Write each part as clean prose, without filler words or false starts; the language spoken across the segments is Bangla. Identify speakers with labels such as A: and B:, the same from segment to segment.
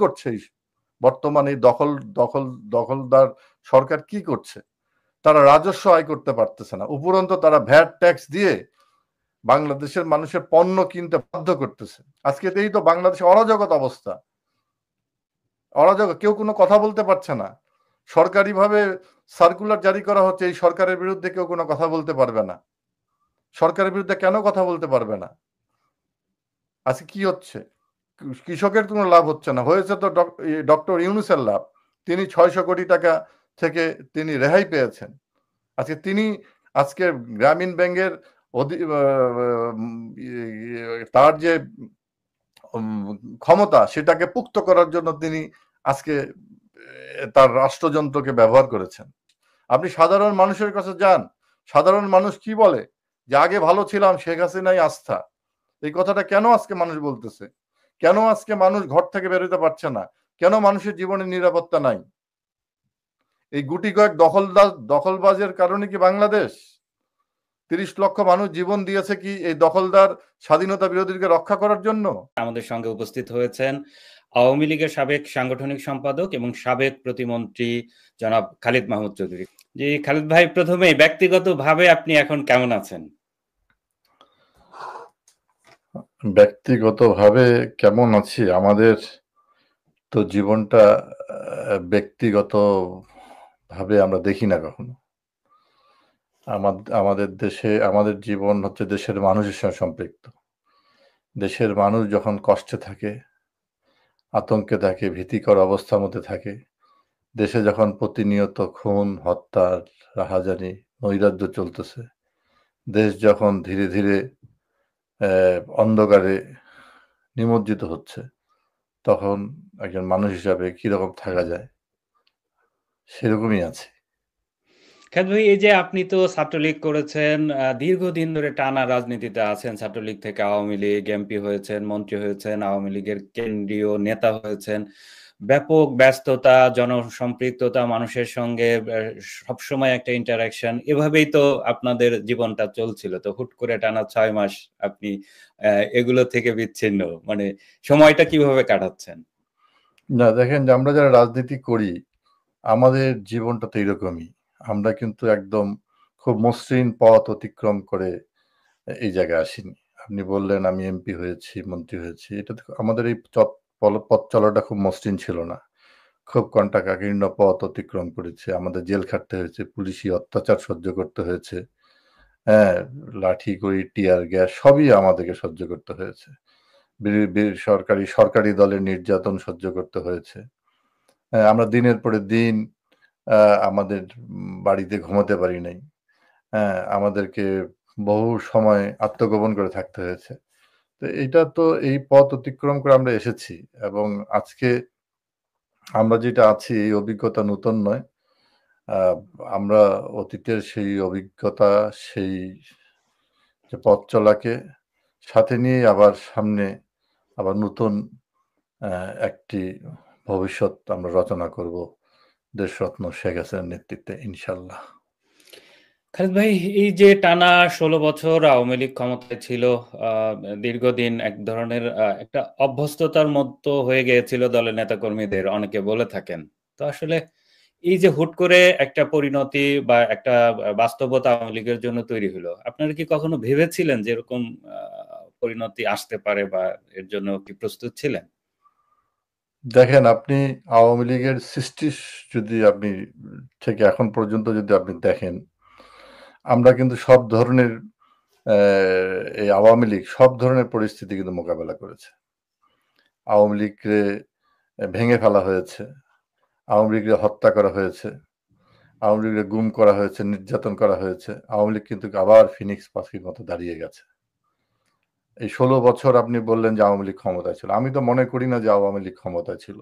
A: করছে বর্তমানে দখলদার সরকার কি করছে? তারা রাজস্ব আয় করতে পারতেছে না, উপরন্তু তারা ভ্যাট ট্যাক্স দিয়ে বাংলাদেশের মানুষের পণ্য কিনতে বাধ্য করতেছে। আজকে এই তো বাংলাদেশে অরাজকতা অবস্থা, অরাজক, কেউ কোনো কথা বলতে পারছে না। সরকারিভাবে সার্কুলার জারি করা হচ্ছে, এই সরকারের বিরুদ্ধে কেউ কোনো কথা বলতে পারবে না। সরকারের বিরুদ্ধে কেন কথা বলতে পারবে না? আজকে কি হচ্ছে? কৃষকের কোনো লাভ হচ্ছে না, হয়েছে তো ডক্টর ইউনূসের লাভ। তিনি 600 কোটি টাকা থেকে তিনি রেহাই পেয়েছেন। আজকে গ্রামীণ ব্যাংকের তার যে ক্ষমতা, সেটাকে পুক্ত করার জন্য তিনি আজকে তার রাষ্ট্রযন্ত্রকে ব্যবহার করেছেন। আপনি সাধারণ মানুষের কাছে যান, সাধারণ মানুষ কি বলে? যে আগে ভালো ছিলাম, শেখ হাসিনাই আস্থা। এই কথাটা কেন আজকে মানুষ বলতেছে? কেন আজকে মানুষ ঘর থেকে বেরোতে পারছে না? কেন মানুষের জীবনে নিরাপত্তা নাই? এই গুটি কয়েক দখলবাজের কারণে কি বাংলাদেশ? 30 লক্ষ মানুষ জীবন দিয়েছে কি এই দখলদার স্বাধীনতা বিরোধীকে রক্ষা করার জন্য?
B: আমাদের সঙ্গে উপস্থিত হয়েছেন আওয়ামী লীগের সাবেক সাংগঠনিক সম্পাদক এবং সাবেক প্রতিমন্ত্রী জনাব খালিদ মাহমুদ চৌধুরী। জি খালিদ ভাই, প্রথমে ব্যক্তিগতভাবে আপনি এখন কেমন আছেন?
A: ব্যক্তিগতভাবে কেমন আছি? আমাদের তো জীবনটা ব্যক্তিগত ভাবে আমরা দেখি না কখনো। আমাদের দেশে আমাদের জীবন হচ্ছে দেশের মানুষের সঙ্গে সম্পৃক্ত। দেশের মানুষ যখন কষ্টে থাকে, আতঙ্কে থাকে, ভীতিকর অবস্থার মধ্যে থাকে, দেশে যখন প্রতিনিয়ত খুন, হত্যা, রাহাজানি, নৈরাজ্য চলতেছে, দেশ যখন ধীরে ধীরে অন্ধকারে নিমজ্জিত হচ্ছে, তখন একজন মানুষ হিসাবে কিরকম থাকা যায়, সেরকমই আছে।
B: খালিদ ভাই, এই যে আপনি তো ছাত্রলীগ করেছেন, দীর্ঘদিন ধরে টানা রাজনীতিতে আছেন, ছাত্রলীগ থেকে আওয়ামী লীগ এমপি হয়েছেন, মন্ত্রী হয়েছেন, আওয়ামী লীগের কেন্দ্রীয় নেতা হয়েছেন, ব্যাপক ব্যস্ততা, জনসম্পৃক্ততা, মানুষের সঙ্গে সবসময় একটা ইন্টারাকশন, এভাবেই তো আপনাদের জীবনটা চলছিল। তো হুট করে টানা 6 মাস আপনি এগুলো থেকে বিচ্ছিন্ন, মানে সময়টা কিভাবে কাটাচ্ছেন?
A: না, দেখেন যে আমরা যারা রাজনীতি করি, আমাদের জীবনটা তো এরকমই। আমরা কিন্তু একদম খুব মসৃণ পথ অতিক্রম করে এই জায়গায় আসিনি। আপনি বললেন আমি এমপি হয়েছি, মন্ত্রী হয়েছি। এটা তো আমাদের এই পথ চলাটা খুব মসৃণ ছিল না। খুব কণ্টকাকীর্ণ পথ অতিক্রম করেছে। আমাদের জেল খাটতে হয়েছে, পুলিশি অত্যাচার সহ্য করতে হয়েছে। হ্যাঁ, লাঠিগড়ি, টিয়ার গ্যাস সবই আমাদেরকে সহ্য করতে হয়েছে। সরকারি দলের নির্যাতন সহ্য করতে হয়েছে। আমরা দিনের পরে দিন আমাদের বাড়িতে ঘুমাতে পারি নাই। হ্যাঁ, আমাদেরকে বহু সময় আত্মগোপন করে থাকতে হয়েছে। তো এই পথ অতিক্রম করে আমরা এসেছি এবং আজকে আমরা যেটা আছি, এই অভিজ্ঞতা নতুন নয়। আমরা অতীতের সেই অভিজ্ঞতা, সেই যে পথ চলাকে সাথে নিয়ে আবার সামনে আবার নতুন একটি ভবিষ্যৎ আমরা রচনা করব দেশরত্ন শেখ হাসিনার নেতৃত্বে, ইনশাল্লাহ।
B: খালিদ ভাই, এই যে টানা 16 বছর আওয়ামী লীগ ক্ষমতায় ছিল, দীর্ঘদিন এক ধরনের একটা অভ্যস্ততার মতো হয়ে গিয়েছিল দলের নেতাকর্মীদের, অনেকে বলে থাকেন। তো আসলে এই যে হুট করে একটা পরিণতি বা একটা বাস্তবতা আওয়ামী লীগের জন্য তৈরি হলো, আপনারা কি কখনো ভেবেছিলেন যে এরকম পরিণতি আসতে পারে, বা এর জন্য কি প্রস্তুত ছিলেন?
A: দেখেন, আপনি আওয়ামী লীগের সৃষ্টি যদি আপনি থেকে এখন পর্যন্ত যদি আপনি দেখেন, আমরা কিন্তু সব ধরনের এই আওয়ামী লীগ সব ধরনের পরিস্থিতি কিন্তু মোকাবেলা করেছে। আওয়ামী লীগকে ভেঙে ফেলা হয়েছে, আওয়ামী লীগকে হত্যা করা হয়েছে, আওয়ামী লীগকে গুম করা হয়েছে, নির্যাতন করা হয়েছে। আওয়ামী লীগ কিন্তু আবার ফিনিক্স পাখির মতো দাঁড়িয়ে গেছে। এই 16 বছর আপনি বললেন যে আওয়ামী লীগ ক্ষমতায় ছিল। আমি তো মনে করি না যে আওয়ামী লীগ ক্ষমতায় ছিল।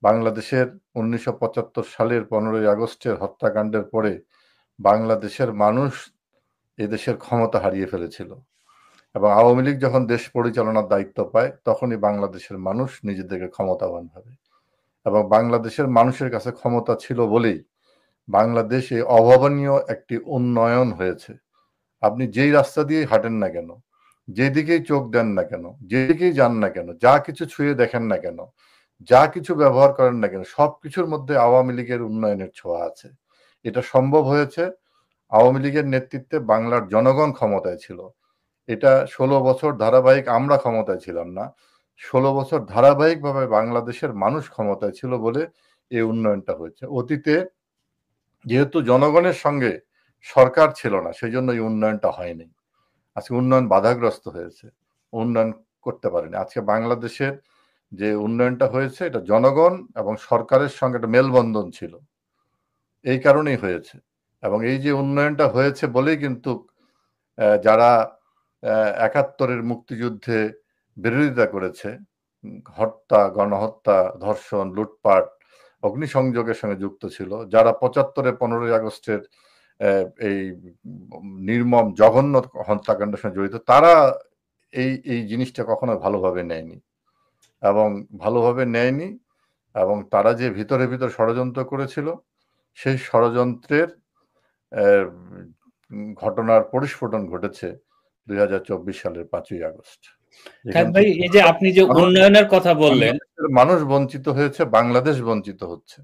A: বাংলাদেশের 1975 সালের 15ই আগস্টের হত্যাকাণ্ডের পরে বাংলাদেশের মানুষ এদেশের ক্ষমতা হারিয়ে ফেলেছিল এবং আওয়ামী লীগ যখন দেশ পরিচালনার দায়িত্ব পায়, তখনই বাংলাদেশের মানুষ নিজেদেরকে ক্ষমতাবান ভাবে এবং বাংলাদেশের মানুষের কাছে ক্ষমতা ছিল বলেই বাংলাদেশে অভাবনীয় একটি উন্নয়ন হয়েছে। আপনি যেই রাস্তা দিয়ে হাঁটেন না কেন, যেদিকেই চোখ দেন না কেন, যেদিকেই যান না কেন, যা কিছু ছুঁয়ে দেখেন না কেন, যা কিছু ব্যবহার করেন না কেন সবকিছুর মধ্যে আওয়ামী লীগের উন্নয়নের ছোঁয়া আছে। এটা সম্ভব হয়েছে আওয়ামী লীগের নেতৃত্বে। বাংলার জনগণ ক্ষমতায় ছিল। এটা ১৬ বছর ধারাবাহিক আমরা ক্ষমতায় ছিলাম না। ১৬ বছর ধারাবাহিকভাবে বাংলাদেশের মানুষ ক্ষমতায় ছিল বলে এই উন্নয়নটা হয়েছে। অতীতে যেহেতু জনগণের সঙ্গে সরকার ছিল না, সেজন্য এই উন্নয়নটা হয়নি। আজকে উন্নয়ন বাধাগ্রস্ত হয়েছে, উন্নয়ন করতে পারেনি। আজকে বাংলাদেশের যে উন্নয়নটা হয়েছে এটা জনগণ এবং সরকারের সঙ্গে একটা মেলবন্ধন ছিল, এই কারণেই হয়েছে। এবং এই যে উন্নয়নটা হয়েছে বলেই কিন্তু যারা ৭১-এর মুক্তিযুদ্ধে বিরোধিতা করেছে, হত্যা, গণহত্যা, ধর্ষণ, লুটপাট, অগ্নিসংযোগের সঙ্গে যুক্ত ছিল, যারা ৭৫-এ ১৫ই আগস্টের এই নির্মম জঘন্য হত্যাকাণ্ডের সঙ্গে জড়িত, তারা এই জিনিসটা কখনো ভালোভাবে নেয়নি এবং তারা যে ভিতরে ভিতরে ষড়যন্ত্র করেছিল, সেই ষড়যন্ত্রের ঘটনার পরিস্ফুটন ঘটেছে ২০২৪ সালের ৫ই আগস্ট।
B: খালেদ ভাই, এই যে আপনি যে উন্নয়নের কথা বললেন,
A: মানুষ বঞ্চিত হয়েছে, বাংলাদেশ বঞ্চিত হচ্ছে।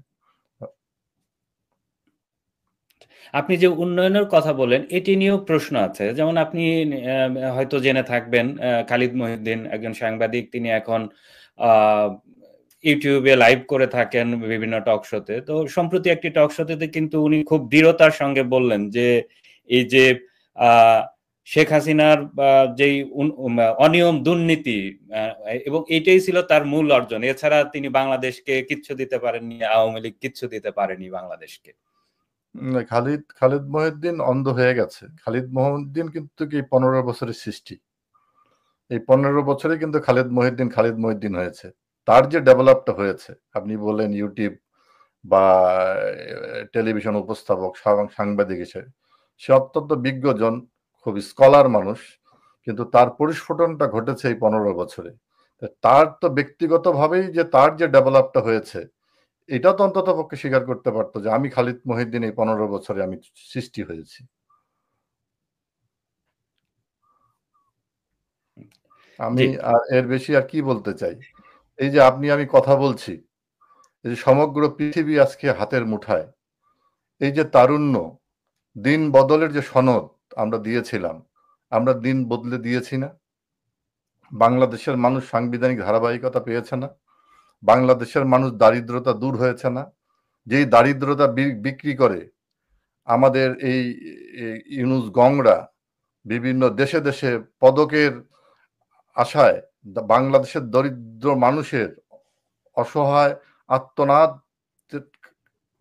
B: আপনি যে উন্নয়নের কথা বলেন এটি নিয়েও প্রশ্ন আছে। যেমন আপনি হয়তো জেনে থাকবেন, খালিদ মহিউদ্দিন একজন সাংবাদিক, তিনি এখন ইউটিউবে লাইভ করে থাকেন বিভিন্ন টক শোতে। তো সম্প্রতি একটি টক শোতে কিন্তু উনি খুব দৃঢ়তার সঙ্গে বললেন যে এই যে শেখ হাসিনার যেই অনিয়ম, দুর্নীতি, এবং এইটাই ছিল তার মূল অর্জন। এছাড়া তিনি বাংলাদেশকে কিচ্ছু দিতে পারেননি, আওয়ামী লীগ কিচ্ছু দিতে পারেনি বাংলাদেশকে।
A: খালিদ মহিউদ্দিন অন্ধ হয়ে গেছে। খালিদ মহিউদ্দিন কিন্তু এই ১৫ বছরের সৃষ্টি। এই ১৫ বছরে কিন্তু খালিদ মহিউদ্দিন হয়েছে। তার যে ডেভেলপটা হয়েছে, আপনি বলেন ইউটিউব বা টেলিভিশন উপস্থাপক, সাংবাদিক হিসেবে, সে অত্যন্ত বিজ্ঞজন, খুব স্কলার মানুষ, কিন্তু তার পরিস্ফুটনটা ঘটেছে এই ১৫ বছরে। তার তো ব্যক্তিগতভাবেই যে তার যে ডেভেলপটা হয়েছে, এটা তো অন্তত পক্ষে স্বীকার করতে পারতো যে আমি খালিদ মহিউদ্দিন এই ১৫ বছরে আমি সৃষ্টি হয়েছি। আমি আর এর বেশি আর কি বলতে চাই। এই যে আমি কথা বলছি, এই যে সমগ্র পৃথিবী আজকে হাতের মুঠায়, এই যে তারুণ্য, দিন বদলের যে সনদ আমরা দিয়েছিলাম, আমরা দিন বদলে দিয়েছি না? বাংলাদেশের মানুষ সাংবিধানিক ধারাবাহিকতা পেয়েছে না? বাংলাদেশের মানুষ দারিদ্রতা দূর হয়েছে না? যেই দারিদ্রতা বিক্রি করে আমাদের এই ইউনুস গংরা বিভিন্ন দেশে দেশে পদকের আশায় বাংলাদেশের দরিদ্র মানুষের অসহায় আর্তনাদ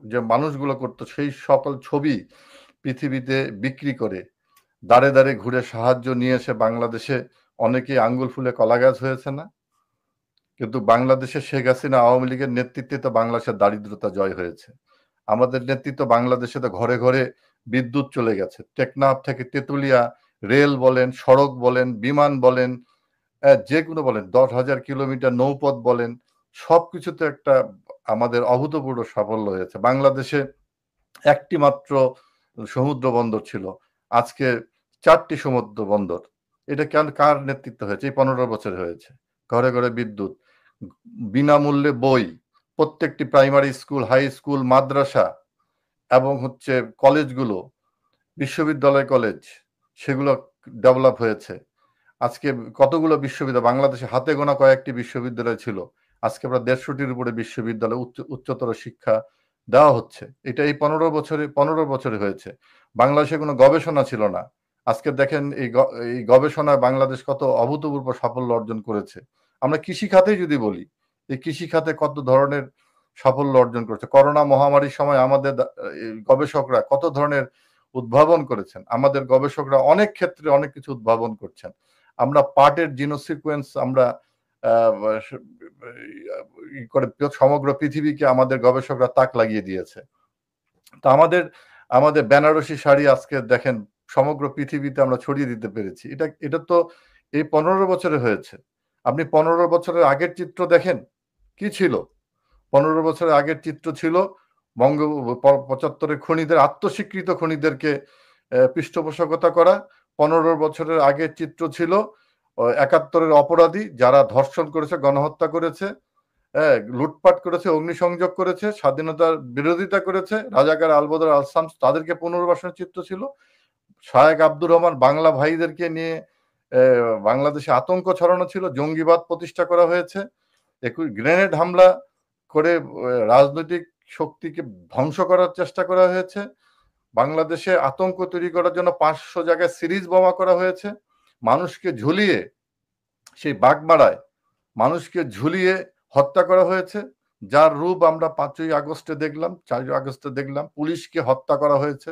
A: যে মানুষগুলো করতো, সেই সকল ছবি পৃথিবীতে বিক্রি করে দাঁড়ে দাঁড়ে ঘুরে সাহায্য নিয়ে এসে বাংলাদেশে অনেকেই আঙ্গুল ফুলে কলা গাছ হয়েছে না? কিন্তু বাংলাদেশে শেখ হাসিনা আওয়ামী লীগের নেতৃত্বে তো বাংলাদেশের দারিদ্রতা জয় হয়েছে। আমাদের নেতৃত্ব বাংলাদেশে তো ঘরে ঘরে বিদ্যুৎ চলে গেছে। টেকনাফ থেকে তেতুলিয়া রেল বলেন, সড়ক বলেন, বিমান বলেন, যে কোনো বলেন, ১০,০০০ কিলোমিটার নৌপথ বলেন, সবকিছুতে একটা আমাদের অভূতপূর্ব সাফল্য হয়েছে। বাংলাদেশে একটি মাত্র সমুদ্র বন্দর ছিল, আজকে ৪টি সমুদ্র বন্দর। এটা কার নেতৃত্বে হয়েছে? এই ১৫ বছরে হয়েছে। ঘরে ঘরে বিদ্যুৎ, বিনামূল্যে বই, প্রত্যেকটি প্রাইমারি স্কুল, হাই স্কুল, মাদ্রাসা এবং কলেজগুলো, বিশ্ববিদ্যালয় কলেজ, সেগুলো ডেভেলপ হয়েছে। আজকে কতগুলো বিশ্ববিদ্যালয় বাংলাদেশে হাতে গোনা কয়েকটি বিশ্ববিদ্যালয় ছিল, আজকে প্রায় ১৫০-টির উপরে বিশ্ববিদ্যালয়, উচ্চতর শিক্ষা দেওয়া হচ্ছে। এটা এই ১৫ বছরে হয়েছে। বাংলাদেশে কোনো গবেষণা ছিল না, আজকে দেখেন এই গবেষণায় বাংলাদেশ কত অভূতপূর্ব সাফল্য অর্জন করেছে। আমরা কৃষি খাতেই যদি বলি, এই কৃষি খাতে কত ধরনের সাফল্য অর্জন করেছে। করোনা মহামারীর সময় আমাদের গবেষকরা কত ধরনের উদ্ভাবন করেছেন। আমাদের গবেষকরা অনেক ক্ষেত্রে অনেক কিছু উদ্ভাবন করছেন। আমরা পার্টের জিনোসিকুয়েন্স আমরা সমগ্র পৃথিবীকে আমাদের গবেষকরা তাক লাগিয়ে দিয়েছে। তা আমাদের বেনারসি শাড়ি আজকে দেখেন সমগ্র পৃথিবীতে আমরা ছড়িয়ে দিতে পেরেছি। এটা তো এই ১৫ বছরে হয়েছে। আপনি ১৫ বছরের আগের চিত্র দেখেন, কি ছিল? ১৫ বছরের আগের চিত্র ছিল ৭৫-এর খুনিদের, আত্মস্বীকৃত খুনিদেরকে পৃষ্ঠপোষকতা করা। ১৫ বছরের আগের চিত্র ছিল ৭১-এর অপরাধী যারা ধর্ষণ করেছে, গণহত্যা করেছে, হ্যাঁ, লুটপাট করেছে, অগ্নিসংযোগ করেছে, স্বাধীনতার বিরোধিতা করেছে, রাজাকার আলবদর আল শামস তাদেরকে পুনর্বাসনের চিত্র ছিল। শায়েক আব্দুর রহমান বাংলা ভাইদেরকে নিয়ে বাংলাদেশে আতঙ্ক ছড়ানো ছিল, জঙ্গিবাদ প্রতিষ্ঠা করা হয়েছে, গ্রেনেড হামলা করে রাজনৈতিক শক্তিকে ধ্বংস করার চেষ্টা করা হয়েছে, বাংলাদেশে আতঙ্ক তৈরি করার জন্য 500 জায়গায় সিরিজ বোমা করা হয়েছে, মানুষকে ঝুলিয়ে সেই বাগমারায় মানুষকে ঝুলিয়ে হত্যা করা হয়েছে, যার রূপ আমরা 5ই আগস্টে দেখলাম, 4ই আগস্টে দেখলাম, পুলিশকে হত্যা করা হয়েছে,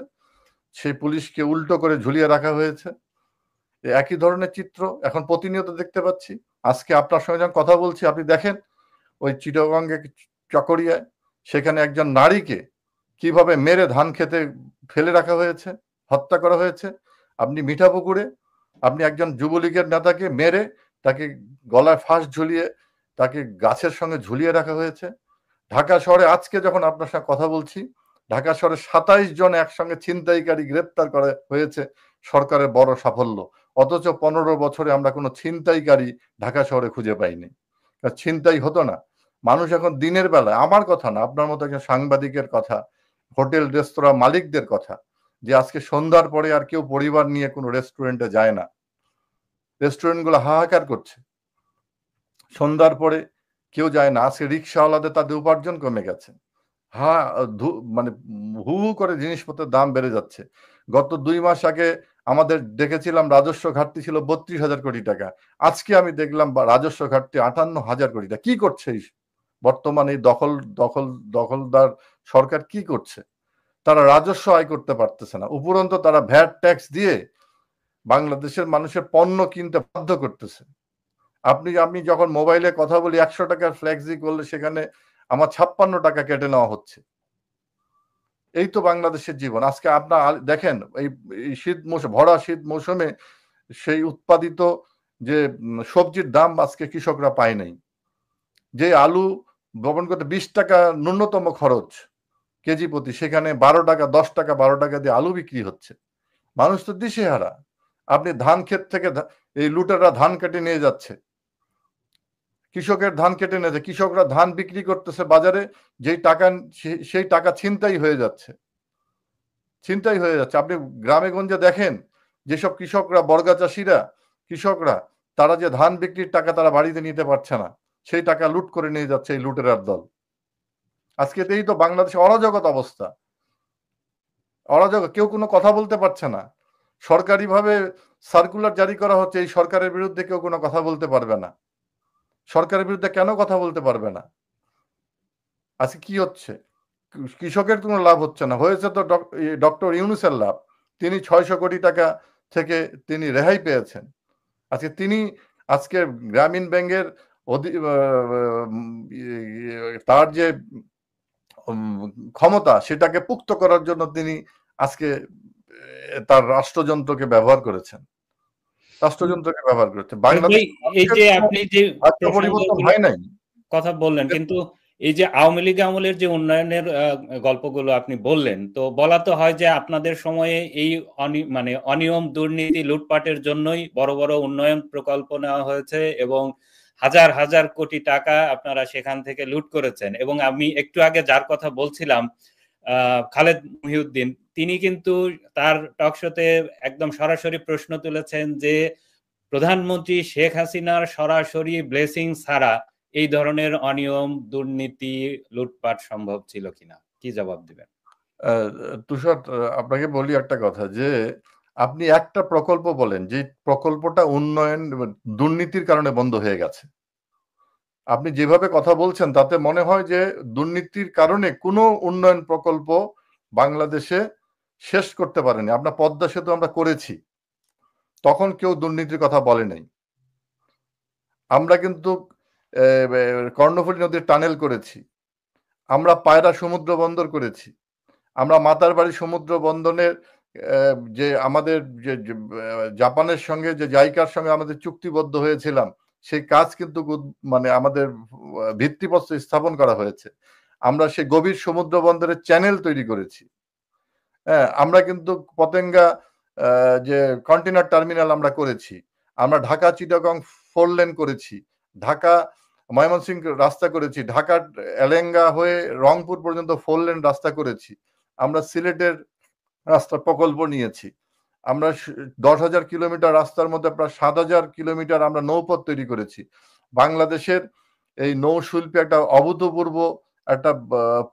A: সেই পুলিশকে উল্টো করে ঝুলিয়ে রাখা হয়েছে। একই ধরনের চিত্র এখন প্রতিনিয়ত দেখতে পাচ্ছি। আজকে আপনার সঙ্গে যখন কথা বলছি, আপনি দেখেন ওই চিটাগঙ্গে চকরিয়ায় সেখানে একজন নারীকে কিভাবে মেরে ধান খেতে ফেলে রাখা হয়েছে, হত্যা করা হয়েছে। আপনি মিঠাপুকুরে আপনি একজন যুবলীগের নেতাকে মেরে তাকে গলায় ফাঁস ঝুলিয়ে তাকে গাছের সঙ্গে ঝুলিয়ে রাখা হয়েছে। ঢাকা শহরে আজকে যখন আপনার সঙ্গে কথা বলছি, ঢাকা শহরে 27 জন একসঙ্গে ছিনতাইকারী গ্রেপ্তার করা হয়েছে, সরকারের বড় সাফল্য। অথচ 15 বছরে আমরা কোনো ছিনতাইকারী ঢাকা শহরে খুঁজে পাইনি। ছিনতাই হতো না। মানুষ এখন দিনের বেলায়, আমার কথা না, আপনার মতো একজন সাংবাদিকের কথা, হোটেল রেস্তোরাঁ মালিকদের কথা, যে আজকে সন্ধ্যার পরে আর কেউ পরিবার নিয়ে কোনো রেস্টুরেন্টে যায় না। রেস্টুরেন্টগুলো হাহাকার করছে, সন্ধ্যার পরে কেউ যায় না। আজকে রিক্সাওয়ালাদের তাদের উপার্জন কমে গেছে। হ্যাঁ, মানে হু হু করে জিনিসপত্রের দাম বেড়ে যাচ্ছে। গত 2 মাস আগে আমাদের দেখেছিলাম রাজস্ব ঘাটতি ছিল 32,000 কোটি টাকা। আজকে আমি দেখলাম রাজস্ব ঘাটতি 58,000 কোটি টাকা। কি করছে এই বর্তমানে এই দখলদার সরকার কি করছে? তারা রাজস্ব আয় করতে পারতেছে না। উপরন্তু তারা ভ্যাট ট্যাক্স দিয়ে বাংলাদেশের মানুষের পণ্য কিনতে বাধ্য করতেছে। আমি যখন মোবাইলে কথা বলি 100 টাকার ফ্লেক্সি করলে সেখানে আমার 56 টাকা কেটে নেওয়া হচ্ছে। এই তো বাংলাদেশের জীবন। আজকে আপনার দেখেন এই ভরা শীত মৌসুমে সেই উৎপাদিত যে সবজির দাম আজকে কৃষকরা পায় নাই। যে আলু বপন করতে 20 টাকা ন্যূনতম খরচ কেজি প্রতি, সেখানে 12 টাকা 10 টাকা 12 টাকা দিয়ে আলু বিক্রি হচ্ছে। মানুষ তো দিশেহারা। আপনি ধান ক্ষেত থেকে এই লুটেরা ধান কেটে নিয়ে যাচ্ছে, কৃষকের ধান কেটে নিয়েছে, কৃষকরা ধান বিক্রি করতেছে বাজারে, সেই টাকা ছিনতাই হয়ে যাচ্ছে। আপনি গ্রামে গঞ্জে দেখেন যেসব কৃষকরা, বর্গা চাষিরা, কৃষকরা, তারা যে ধান বিক্রির টাকা তারা বাড়িতে নিতে পারছে না, সেই টাকা লুট করে নিয়ে যাচ্ছে এই লুটেরার দল। আজকে এই তো বাংলাদেশে অরাজকতা অবস্থা, অরাজক, কেউ কোনো কথা বলতে পারছে না। সরকারিভাবে সার্কুলার জারি করা হচ্ছে, এই সরকারের বিরুদ্ধে কেউ কোনো কথা বলতে পারবে না। সরকারের বিরুদ্ধে কেন কথা বলতে পারবে না? আজকে কি হচ্ছে? কৃষকের কোনো লাভ হচ্ছে না। হয়েছে তো ডক্টর ইউনূসের লাভ। তিনি 600 কোটি টাকা থেকে তিনি রেহাই পেয়েছেন। আজকে গ্রামীণ ব্যাংকের তার যে ক্ষমতা সেটাকে পুক্ত করার জন্য তিনি আজকে তার রাষ্ট্রযন্ত্রকে ব্যবহার করেছেন। বাংলাদেশ
B: এই যে আপনি যে
A: পরিবর্তন হয় নাই
B: কথা বললেন, কিন্তু এই যে আওয়ামী লীগ আমলের যে উন্নয়নের গল্পগুলো আপনি বললেন, তো বলা তো হয় যে আপনাদের সময়ে এই মানে অনিয়ম, দুর্নীতি, লুটপাটের জন্যই বড় বড় উন্নয়ন প্রকল্প নেওয়া হয়েছে এবং হাজার হাজার কোটি টাকা আপনারা সেখান থেকে লুট করেছেন। এবং আমি একটু আগে যার কথা বলছিলাম, খালেদ মহিউদ্দিন, তিনি কিন্তু তার টকশোতে একদম সরাসরি প্রশ্ন তুলেছেন যে প্রধানমন্ত্রী শেখ হাসিনার সরাসরি ব্লেসিং ছাড়া এই ধরনের অনিয়ম, দুর্নীতি, লুটপাট সম্ভব ছিল কিনা, কি জবাব দিবেন?
A: তুষার, আপনাকে বলি একটা কথা, যে আপনি একটা প্রকল্প বলেন যে প্রকল্পটা উন্নয়ন দুর্নীতির কারণে বন্ধ হয়ে গেছে। আপনি যেভাবে কথা বলছেন তাতে মনে হয় যে দুর্নীতির কারণে কোনো উন্নয়ন প্রকল্প বাংলাদেশে শেষ করতে পারেনি। আপনার পদ্মা সেতু আমরা করেছি, তখন কেউ দুর্নীতির কথা বলে নাই। আমরা কিন্তু কর্ণফুলী নদীর টানেল করেছি, আমরা পায়রা সমুদ্র বন্দর করেছি, আমরা মাতারবাড়ি সমুদ্র বন্দরের যে আমাদের যে জাপানের সঙ্গে, যে জাইকার সঙ্গে আমাদের চুক্তিবদ্ধ হয়েছিলাম, সেই কাজ কিন্তু মানে আমাদের ভিত্তিপ্রস্তর স্থাপন করা হয়েছে। আমরা সেই গভীর সমুদ্র বন্দরের চ্যানেল তৈরি করেছি। হ্যাঁ, আমরা কিন্তু পতেঙ্গা যে কন্টেনার টার্মিনাল আমরা করেছি, আমরা ঢাকা চিটাগং 4 লেন করেছি, ঢাকা ময়মনসিংহ রাস্তা করেছি, ঢাকার এলেঙ্গা হয়ে রংপুর পর্যন্ত 4 লেন রাস্তা করেছি, আমরা সিলেটের রাস্তা প্রকল্প নিয়েছি, আমরা 10,000 কিলোমিটার রাস্তার মধ্যে প্রায় 7,000 কিলোমিটার আমরা নৌপথ তৈরি করেছি। বাংলাদেশের এই নৌশিল্পে একটা অভূতপূর্ব একটা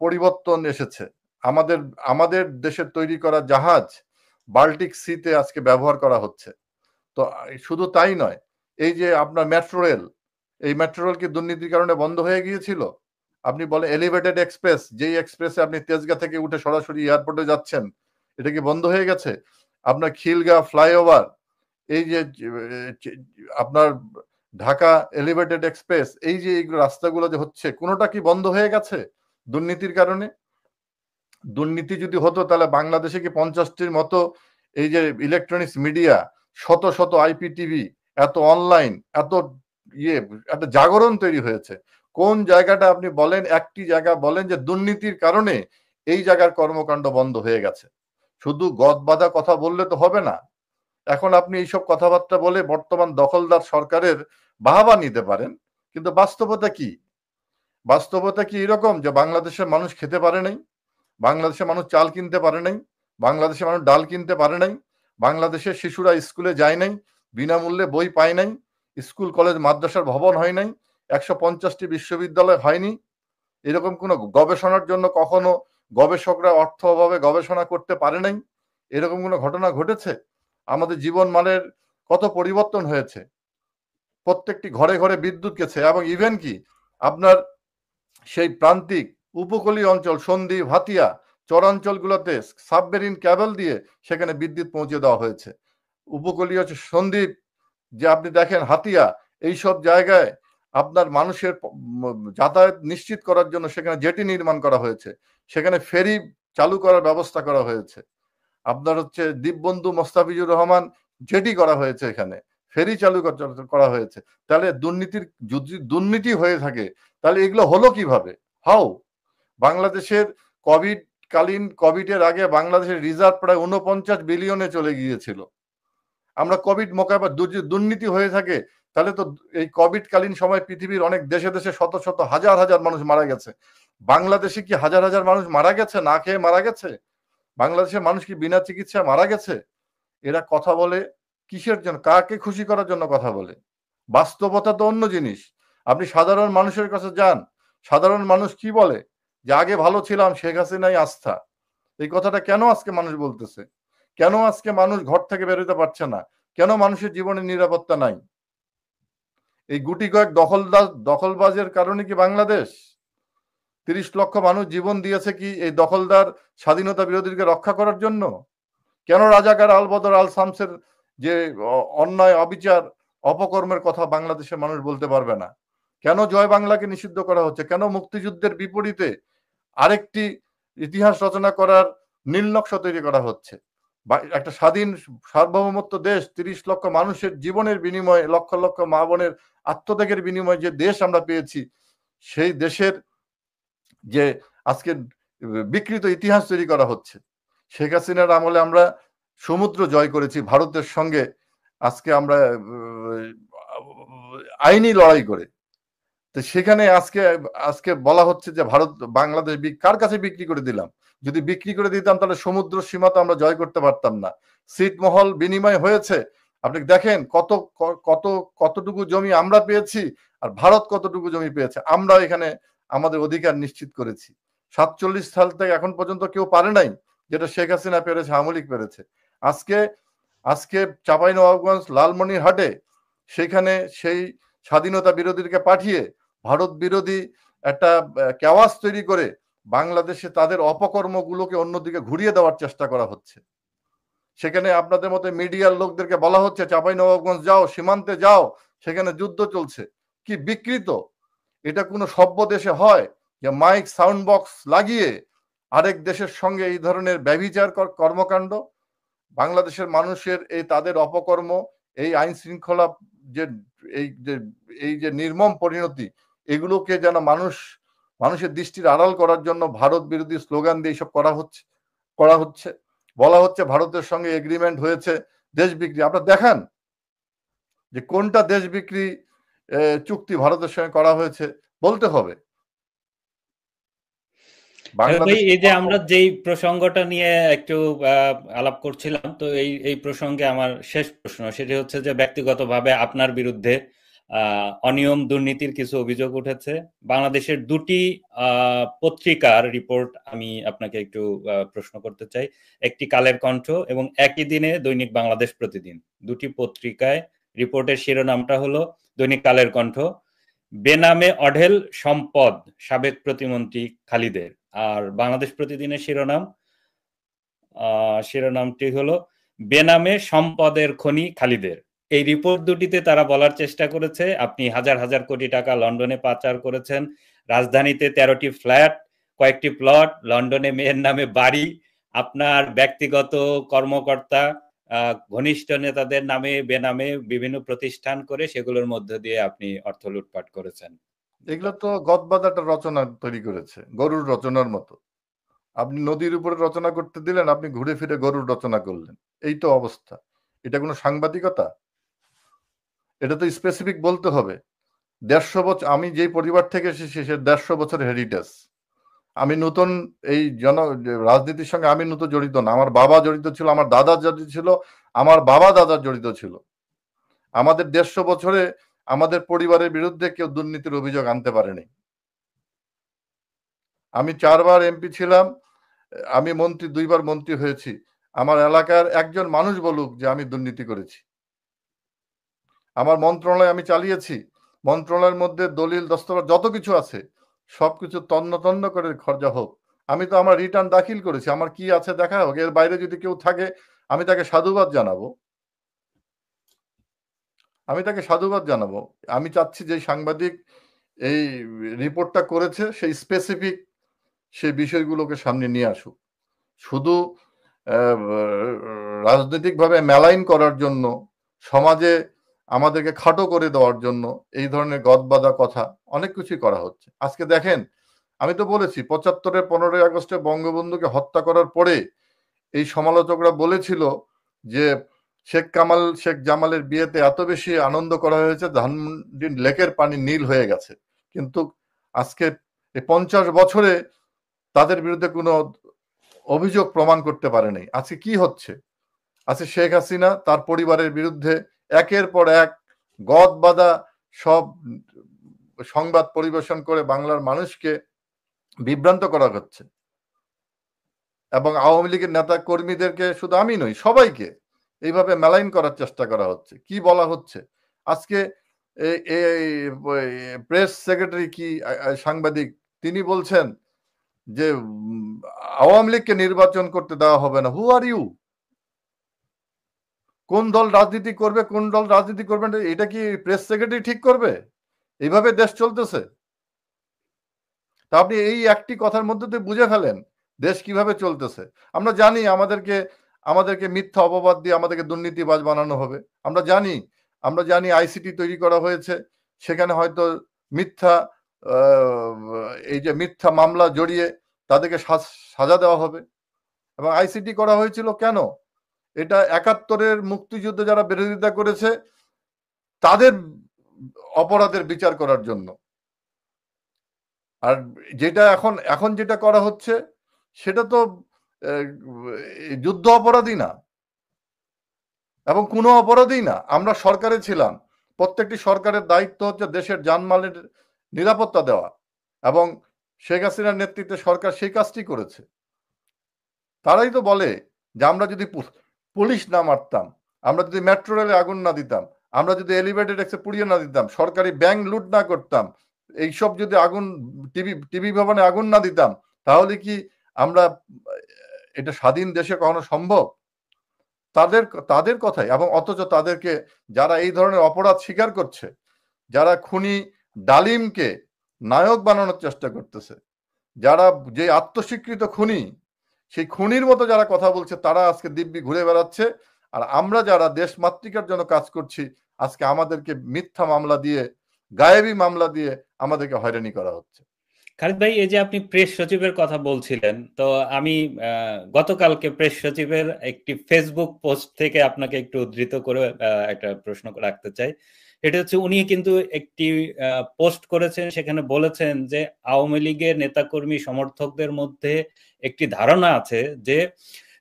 A: পরিবর্তন এসেছে। আমাদের দেশের তৈরি করা জাহাজ বাল্টিক সিতে আজকে ব্যবহার করা হচ্ছে। তো শুধু তাই নয়, এই যে আপনার মেট্রো রেল, এই মেট্রো রেল কি দুর্নীতির কারণে বন্ধ হয়ে গিয়েছিল? আপনি বলেন এলিভেটেড এক্সপ্রেস, যেই এক্সপ্রেসে আপনি তেজগাঁ থেকে উঠে সরাসরি এয়ারপোর্টে যাচ্ছেন, এটা কি বন্ধ হয়ে গেছে? আপনার খিলগাঁও ফ্লাইওভার, এই যে আপনার ঢাকা এলিভেটেড এক্সপ্রেস, এই যে এইগুলো রাস্তাগুলো যে হচ্ছে, কোনোটা কি বন্ধ হয়ে গেছে দুর্নীতির কারণে? দুর্নীতি যদি হতো তাহলে বাংলাদেশে কি 50টির মতো এই যে ইলেকট্রনিক্স মিডিয়া, শত শত আইপিটিভি, এত অনলাইন, এত একটা জাগরণ তৈরি হয়েছে। কোন জায়গাটা আপনি বলেন, একটি জায়গা বলেন যে দুর্নীতির কারণে এই জায়গার কর্মকাণ্ড বন্ধ হয়ে গেছে? শুধু গদ বাঁধা কথা বললে তো হবে না। এখন আপনি এইসব কথাবার্তা বলে বর্তমান দখলদার সরকারের বাহবা নিতে পারেন, কিন্তু বাস্তবতা কি? বাস্তবতা কি এরকম যে বাংলাদেশের মানুষ খেতে পারে নাই, বাংলাদেশের মানুষ চাল কিনতে পারে নাই, বাংলাদেশের মানুষ ডাল কিনতে পারে নাই, বাংলাদেশের শিশুরা স্কুলে যায় নাই, বিনামূল্যে বই পায় নাই, স্কুল কলেজ মাদ্রাসার ভবন হয় নাই, 150টি বিশ্ববিদ্যালয় হয়নি, এরকম কোনো গবেষণার জন্য কখনো গবেষকরা অর্থ অভাবে গবেষণা করতে পারে নাই, এরকম কোনো ঘটনা ঘটেছে? আমাদের জীবন মানের কত পরিবর্তন হয়েছে, প্রত্যেকটি ঘরে ঘরে বিদ্যুৎ গেছে, এবং ইভেন কি আপনার সেই প্রান্তিক উপকূলীয় অঞ্চল সন্দ্বীপ হাতিয়া চরাঞ্চলগুলোতে সাবমেরিন ক্যাবল দিয়ে সেখানে বিদ্যুৎ পৌঁছে দেওয়া হয়েছে। উপকূলীয় সন্দ্বীপ যে আপনি দেখেন হাতিয়া, এইসব জায়গায় আপনার মানুষের যাতায়াত নিশ্চিত করার জন্য সেখানে জেটি নির্মাণ করা হয়েছে, সেখানে ফেরি চালু করার ব্যবস্থা করা হয়েছে। আপনার হচ্ছে দীপবন্ধু মোস্তাফিজুর রহমান জেটি করা হয়েছে, এখানে ফেরি চালু করা হয়েছে। তাহলে যদি দুর্নীতি হয়ে থাকে তাহলে এগুলো হলো কিভাবে? হাউ? বাংলাদেশের কোভিডের আগে বাংলাদেশের রিজার্ভ প্রায় 49 বিলিয়নে চলে গিয়েছিল। আমরা কোভিড মোকাবেলা, দুর্নীতি হয়ে থাকে তাহলে তো এই কোভিড কালীন সময় পৃথিবীর অনেক দেশে দেশে শত শত হাজার হাজার মানুষ মারা গেছে। বাংলাদেশে কি হাজার হাজার মানুষ মারা গেছে, না খেয়ে মারা গেছে? বাংলাদেশের মানুষ কি বিনা চিকিৎসায় মারা গেছে? এরা কথা বলে কিসের জন্য, কাকে খুশি করার জন্য কথা বলে? বাস্তবতা তো অন্য জিনিস। আপনি সাধারণ মানুষের কাছে যান, সাধারণ মানুষ কি বলে যে আগে ভালো ছিলাম, শেখ হাসিনাই আস্থা। এই কথাটা কেন আজকে মানুষ বলতেছে? কেন আজকে মানুষ ঘর থেকে বেরোতে পারছে না? কেন মানুষের জীবনের নিরাপত্তা নাই? এই গুটি কয়েক দখলবাজের কারণে কি বাংলাদেশ? 30 লক্ষ মানুষ জীবন দিয়েছে কি এই দখলদার স্বাধীনতা বিরোধীকে রক্ষা করার জন্য? কেন রাজাকার আলবদর আল শামসের যে অন্যায় অবিচার অপকর্মের কথা বাংলাদেশের মানুষ বলতে পারবে না? কেন জয় বাংলাকে নিষিদ্ধ করা হচ্ছে? কেন মুক্তিযুদ্ধের বিপরীতে আরেকটি ইতিহাস রচনা করার নীলনকশা তৈরি করা হচ্ছে? একটা স্বাধীন সার্বভৌমত্ব দেশ, 30 লক্ষ মানুষের জীবনের বিনিময়ে, লক্ষ লক্ষ মা বোনের আত্মত্যাগের বিনিময়ে যে দেশ আমরা পেয়েছি, সেই দেশের যে আজকে বিকৃত ইতিহাস তৈরি করা হচ্ছে। শেখ হাসিনার আমলে আমরা সমুদ্র জয় করেছি ভারতের সঙ্গে, আজকে আমরা আইনি লড়াই করে। তো সেখানে আজকে বলা হচ্ছে যে ভারত বাংলাদেশ কার কাছে বিক্রি করে দিলাম? যদি বিক্রি করে দিতাম তাহলে সমুদ্র সীমা তো আমরা জয় করতে পারতাম না। ছিটমহল বিনিময় হয়েছে, আপনি দেখেন কতটুকু জমি আমরা পেয়েছি আর ভারত কতটুকু জমি পেয়েছে। আমরা এখানে আমাদের অধিকার নিশ্চিত করেছি। 47 সাল থেকে এখন পর্যন্ত কেউ পারে নাই যেটা শেখ হাসিনা পেরেছে, আওয়ামী লীগ পেরেছে। আজকে চাঁপাইনবাবগঞ্জ লালমনিরহাটে সেখানে সেই স্বাধীনতা বিরোধীদেরকে পাঠিয়ে ভারত বিরোধী একটা কেওয়াস তৈরি করে বাংলাদেশে তাদের অপকর্মগুলোকে অন্যদিকে ঘুরিয়ে দেওয়ার চেষ্টা করা হচ্ছে। সেখানে আপনাদের মতো মিডিয়ার লোকদেরকে বলা হচ্ছে চাঁপাইনবাবগঞ্জ যাও, সীমান্তে যাও, সেখানে যুদ্ধ চলছে। কি বিকৃত! এটা কোনো সভ্য দেশে হয় যে মাইক সাউন্ড বক্স লাগিয়ে আরেক দেশের সঙ্গে এই ধরনের ব্যভিচার কর্মকাণ্ড? বাংলাদেশের মানুষের এই তাদের অপকর্ম, এই আইন শৃঙ্খলা যে এই যে নির্মম পরিণতি, এগুলোকে যেন মানুষের দৃষ্টির আড়াল করার জন্য ভারত বিরোধী স্লোগান দিয়ে এইসব করা হচ্ছে। বলা হচ্ছে ভারতের সঙ্গে এগ্রিমেন্ট হয়েছে দেশ বিক্রি। আপনারা দেখান যে কোনটা দেশ বিক্রি চুক্তি ভারতের সঙ্গে করা হয়েছে, বলতে হবে।
B: ভাই, এই যে আমরা যেই প্রসঙ্গটা নিয়ে একটু আলাপ করছিলাম, তো এই প্রসঙ্গে আমার শেষ প্রশ্ন সেটি হচ্ছে যে ব্যক্তিগতভাবে আপনার বিরুদ্ধে অনিয়ম দুর্নীতির কিছু অভিযোগ উঠেছে। বাংলাদেশের দুটি পত্রিকার রিপোর্ট আমি আপনাকে একটু প্রশ্ন করতে চাই। একটি কালের কণ্ঠ এবং একই দিনে দৈনিক বাংলাদেশ প্রতিদিন। দুটি পত্রিকায় রিপোর্টের শিরোনামটা হলো দৈনিক কালের কণ্ঠ, বেনামে অঢেল সম্পদ সাবেক প্রতিমন্ত্রী খালিদের। আর বাংলাদেশ প্রতিদিনের শিরোনামটি হলো বেনামে সম্পদের খনি খালিদের। এই রিপোর্ট দুটিতে তারা বলার চেষ্টা করেছে আপনি হাজার হাজার কোটি টাকা লন্ডনে পাচার করেছেন, রাজধানীতে 13টি ফ্ল্যাট, কয়েকটি প্লট, লন্ডনে মেয়ের নামে বাড়ি, আপনার ব্যক্তিগত কর্মকর্তা ঘনিষ্ঠ নেতাদের নামে বেনামে বিভিন্ন প্রতিষ্ঠান করে সেগুলোর মধ্য দিয়ে আপনি অর্থ লুটপাট করেছেন।
A: এগুলো তো গদবাদাটা রচনা তৈরি করেছে, গরুর রচনার মতো। আপনি নদীর উপরে রচনা করতে দিলেন, আপনি ঘুরে ফিরে গরুর রচনা করলেন, এই তো অবস্থা। এটা কোনো সাংবাদিকতা? এটা তো স্পেসিফিক বলতে হবে। 150 বছর, আমি যেই পরিবার থেকে এসেছি সে 150 বছর হেরিটেজ। আমি নতুন এই রাজনীতির সঙ্গে আমি নতুন জড়িত না। আমার বাবা জড়িত ছিল, আমার দাদা জড়িত ছিল, আমার বাবা দাদা জড়িত ছিল। আমাদের 150 বছরে আমাদের পরিবারের বিরুদ্ধে কেউ দুর্নীতির অভিযোগ আনতে পারেনি। আমি 4 বার এমপি ছিলাম, আমি মন্ত্রী 2 বার মন্ত্রী হয়েছি। আমার এলাকার একজন মানুষ বলুক যে আমি দুর্নীতি করেছি। আমার মন্ত্রণালয় আমি চালিয়েছি, মন্ত্রণালয়ের মধ্যে দলিল দস্তবেজ যত কিছু আছে সবকিছু তন্ন তন্ন করে খরচা হোক। আমি তো আমার রিটার্ন দাখিল করেছি, আমার কি আছে দেখা হোক। এর বাইরে যদি কেউ থাকে আমি তাকে সাধুবাদ জানাবো, আমি চাচ্ছি যে সাংবাদিক এই রিপোর্টটা করেছে সেই স্পেসিফিক সেই বিষয়গুলোকে সামনে নিয়ে আসুক। শুধু রাজনৈতিকভাবে মেলাইন করার জন্য, সমাজে আমাদেরকে খাটো করে দেওয়ার জন্য এই ধরনের গদবাঁধা কথা অনেক কিছুই করা হচ্ছে। আজকে দেখেন, আমি তো বলেছি 75-এর 15ই আগস্টে বঙ্গবন্ধুকে হত্যা করার পরে এই সমালোচকরা বলেছিল যে শেখ জামালের বিয়েতে এত বেশি আনন্দ করা হয়েছে ধানমন্ডি লেকের পানি নীল হয়ে গেছে। কিন্তু আজকে এই 50 বছরে তাদের বিরুদ্ধে কোনো অভিযোগ প্রমাণ করতে পারেনি। আজকে কি হচ্ছে? আজকে শেখ হাসিনা তার পরিবারের বিরুদ্ধে একের পর এক গদবাঁধা সব সংবাদ পরিবেশন করে বাংলার মানুষকে বিভ্রান্ত করা হচ্ছে, এবং আওয়ামী লীগের নেতা কর্মীদেরকে, শুধু আমি নই সবাইকে এইভাবে মেলাইন করার চেষ্টা করা হচ্ছে। কি বলা হচ্ছে আজকে প্রেস সেক্রেটারি কি সাংবাদিক তিনি বলছেন যে আওয়ামী লীগকে নির্বাচন করতে দেওয়া হবে না। হু আর ইউ? কোন দল রাজনীতি করবে কোন দল রাজনীতি করবে না এটা কি প্রেস সেক্রেটারি ঠিক করবে? এইভাবে দেশ চলতেছে। তা আপনি এই একটি কথার মধ্যে দিয়ে বুঝে ফেলেন দেশ কিভাবে চলতেছে। আমরা জানি আমাদেরকে মিথ্যা অপবাদ দিয়ে আমাদেরকে দুর্নীতিবাজ বানানো হবে। আমরা জানি আইসিটি তৈরি করা হয়েছে, সেখানে হয়তো মিথ্যা এই যে মিথ্যা মামলা জড়িয়ে তাদেরকে সাজা দেওয়া হবে। এবং আইসিটি করা হয়েছিল কেন? এটা 71-এর মুক্তিযুদ্ধে যারা বিরোধিতা করেছে তাদের অপরাধের বিচার করার জন্য। আর যেটা এখন যেটা করা হচ্ছে সেটা তো যুদ্ধ অপরাধী না এবং কোনো অপরাধী না। আমরা সরকারে ছিলাম, প্রত্যেকটি সরকারের দায়িত্ব হচ্ছে দেশের জানমালের নিরাপত্তা দেওয়া, এবং শেখ হাসিনার নেতৃত্বে সরকার সেই কাজটি করেছে। তারাই তো বলে যে আমরা যদি পুলিশ না মারতাম, আমরা যদি মেট্রো রেলে আগুন না দিতাম, আমরা যদি এলিভেটেড এক্সে পুড়িয়ে না দিতাম, সরকারি ব্যাংক লুট না করতাম, এইসব যদি আগুন টিভি ভবনে আগুন না দিতাম, তাহলে কি আমরা এটা স্বাধীন দেশে কখনো সম্ভব? তাদের কথাই। এবং অথচ তাদেরকে যারা এই ধরনের অপরাধ স্বীকার করছে, যারা খুনি ডালিমকে নায়ক বানানোর চেষ্টা করতেছে, যারা যে আত্মস্বীকৃত খুনি, সেই খুনির মতো যারা কথা বলছে, তারা আজকে দিব্যি ঘুরে বেড়াচ্ছে। আর আমরা যারা দেশ মাতৃকার জন্য কাজ করছি, আজকে আমাদেরকে মিথ্যা মামলা দিয়ে, গায়েবী মামলা দিয়ে আমাদেরকে হয়রানি করা হচ্ছে।
B: খালিদ ভাই, এই যে আপনি প্রেস সচিবের কথা বলছিলেন, তো আমি গতকালকে প্রেস সচিবের একটি ফেসবুক পোস্ট থেকে আপনাকে একটু উদ্ধৃত করে একটা প্রশ্ন রাখতে চাই। এটা হচ্ছে উনি কিন্তু একটি পোস্ট করেছেন, সেখানে বলেছেন যে আওয়ামী লীগের নেতাকর্মী সমর্থকদের মধ্যে একটি ধারণা আছে যে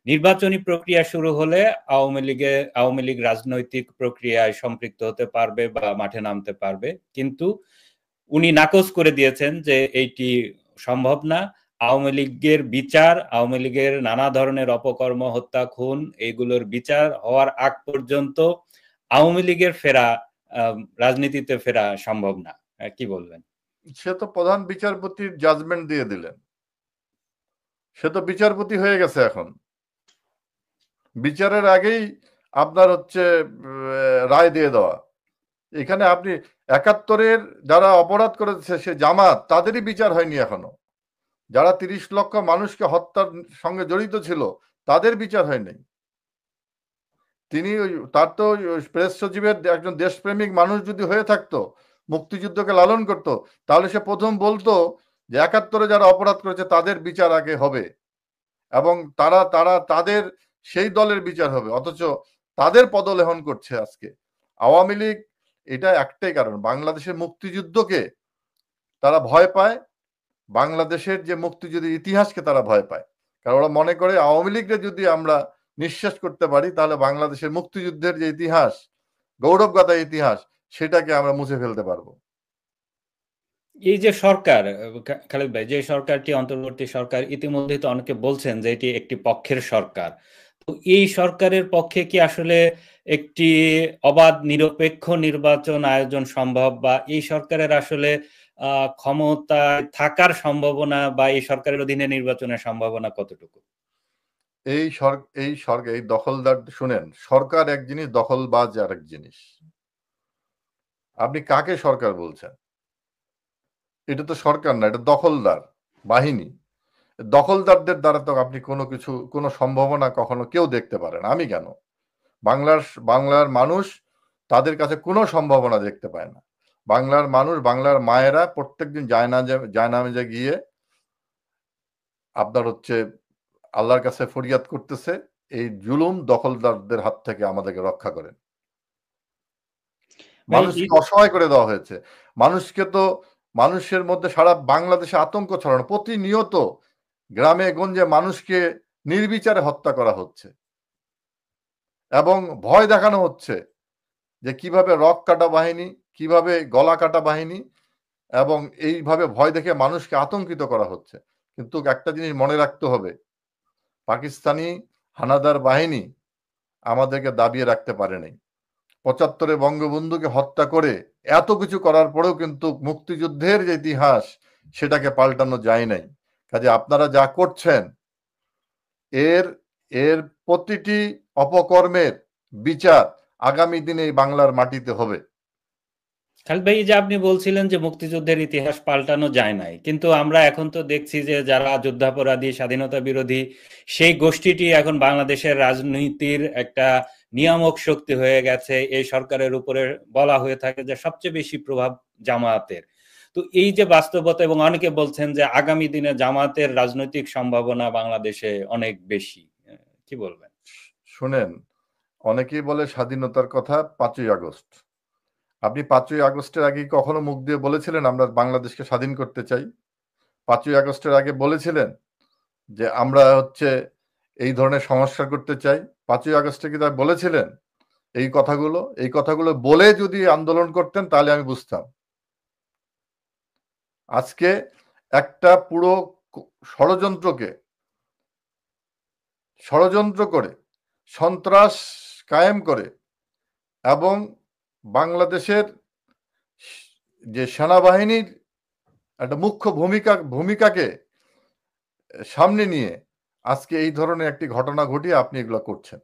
B: নির্বাচনী প্রক্রিয়া শুরু হলে আওয়ামী লীগ রাজনৈতিক প্রক্রিয়ায় সম্পৃক্ত হতে পারবে বা মাঠে নামতে পারবে, কিন্তু উনি নাকচ করে দিয়েছেন যে এইটি সম্ভব না। আওয়ামী লীগের বিচার, আওয়ামী লীগের নানা ধরনের অপকর্ম, হত্যা, খুন, এইগুলোর বিচার হওয়ার আগ পর্যন্ত আওয়ামী লীগের ফেরা, রাজনীতিতে ফেরা সম্ভব না। কি বলবেন?
A: সে তো প্রধান বিচারপতির জাজমেন্ট দিয়ে দিলেন, সে তো বিচারপতি হয়ে গেছে এখন। বিচারের আগেই আপনার হচ্ছে রায় দিয়ে দেওয়া। এখানে আপনি ৭১-এর যারা অপরাধ করেছে সে জামাত, তাদেরই বিচার হয়নি এখনো। যারা ৩০ লক্ষ মানুষকে হত্যার সঙ্গে জড়িত ছিল তাদের বিচার হয়নি। তিনি তার তো প্রেস সচিবের একজন দেশপ্রেমিক মানুষ যদি হয়ে থাকতো, মুক্তিযুদ্ধকে লালন করত, তাহলে সে প্রথম বলতো যে ৭১-এ যারা অপরাধ করেছে তাদের বিচার আগে হবে এবং তাদের সেই দলের বিচার হবে। অথচ তাদের পদলেহন করছে আজকে আওয়ামী লীগ। এটা একটাই কারণ, বাংলাদেশের মুক্তিযুদ্ধকে তারা ভয় পায়, বাংলাদেশের যে মুক্তিযুদ্ধের ইতিহাসকে তারা ভয় পায়। কারণ ওরা মনে করে আওয়ামী লীগকে যদি আমরা নিঃশেষ করতে পারি তাহলে বাংলাদেশের মুক্তিযুদ্ধের যে ইতিহাস, গৌরবগাথা ইতিহাস, সেটাকে আমরা মুছে ফেলতে পারবো।
B: এই যে সরকার, খালেদ ভাই, যে সরকারটি অন্তর্বর্তী সরকার, ইতিমধ্যে তো অনেকে বলছেন যে এটি একটি পক্ষের সরকার। তো এই সরকারের পক্ষে কি আসলে একটি অবাধ নিরপেক্ষ নির্বাচন আয়োজন সম্ভব, বা এই সরকারের আসলে ক্ষমতায় থাকার সম্ভাবনা বা এই সরকারের অধীনে নির্বাচনের সম্ভাবনা কতটুকু?
A: এই দখলদার, শুনেন, সরকার এক জিনিস, দখলবাজ আর এক জিনিস। আপনি কাকে সরকার বলছেন? এটা তো সরকার না, এটা দখলদার বাহিনী। দখলদারদের দ্বারা তো আপনি কোনো সম্ভাবনা কখনো কেউ দেখতে পারেন, আমি কেন, বাংলার মানুষ তাদের কাছে কোনো সম্ভাবনা দেখতে পায় না। বাংলার মানুষ, বাংলার মায়েরা প্রত্যেকদিন জায়নামাজে গিয়ে আপনার হচ্ছে আল্লাহর কাছে ফরিয়াদ করতেছে, এই জুলুম দখলদারদের হাত থেকে আমাদেরকে রক্ষা করেন। মানুষকে অসহায় করে দেওয়া হয়েছে। মানুষের মধ্যে সারা বাংলাদেশে আতঙ্ক ছড়ানো, প্রতিনিয়ত গ্রামে গঞ্জে মানুষকে নির্বিচারে হত্যা করা হচ্ছে এবং ভয় দেখানো হচ্ছে যে কিভাবে রক কাটা বাহিনী, কিভাবে গলা কাটা বাহিনী, এবং এইভাবে ভয় দেখে মানুষকে আতঙ্কিত করা হচ্ছে। কিন্তু একটা জিনিস মনে রাখতে হবে, পাকিস্তানি হানাদার বাহিনী আমাদেরকে দাবিয়ে রাখতে পারেনি। ৭৫-এ বঙ্গবন্ধুকে হত্যা করে এত কিছু করার পরেও কিন্তু মুক্তিযুদ্ধের যে ইতিহাস, সেটাকে পাল্টানো যায় নাই। কাজে আপনারা যা করছেন, এর প্রতিটি অপকর্মের বিচার আগামী দিনে বাংলার মাটিতে হবে।
B: খালেদ ভাই, যে আপনি বলছিলেন যে মুক্তিযুদ্ধের ইতিহাস পাল্টানো যায় নাই, কিন্তু আমরা এখন তো দেখছি যে যারা যুদ্ধাপরাধী, স্বাধীনতা বিরোধী, সেই গোষ্ঠীটি এখন বাংলাদেশের রাজনীতির একটা নিয়ামক শক্তি হয়ে গেছে। এই সরকারের উপরে বলা হয়ে থাকে যে সবচেয়ে বেশি প্রভাব জামায়াতের। তো এই যে বাস্তবতা, এবং অনেকে বলছেন যে আগামী দিনে জামায়াতের রাজনৈতিক সম্ভাবনা বাংলাদেশে অনেক বেশি, কি বলবেন?
A: শুনেন, অনেকেই বলে স্বাধীনতার কথা ৫ই আগস্ট। আপনি ৫ই আগস্টের আগে কখনো মুখ দিয়ে বলেছিলেন আমরা বাংলাদেশকে স্বাধীন করতে চাই? ৫ই আগস্টের আগে বলেছিলেন যে আমরা হচ্ছে এই ধরনের সংস্কার করতে চাই? ৫ই আগস্টে কি তারা বলেছিলেন এই কথাগুলো? এই কথাগুলো বলে যদি আন্দোলন করতেন তাহলে আমি বুঝতাম। আজকে একটা পুরো ষড়যন্ত্র করে, সন্ত্রাস কায়েম করে, এবং বাংলাদেশের যে সেনাবাহিনীর একটা মুখ্য ভূমিকাকে সামনে নিয়ে আজকে এই ধরনের একটি ঘটনা ঘটিয়ে আপনি এগুলো করছেন।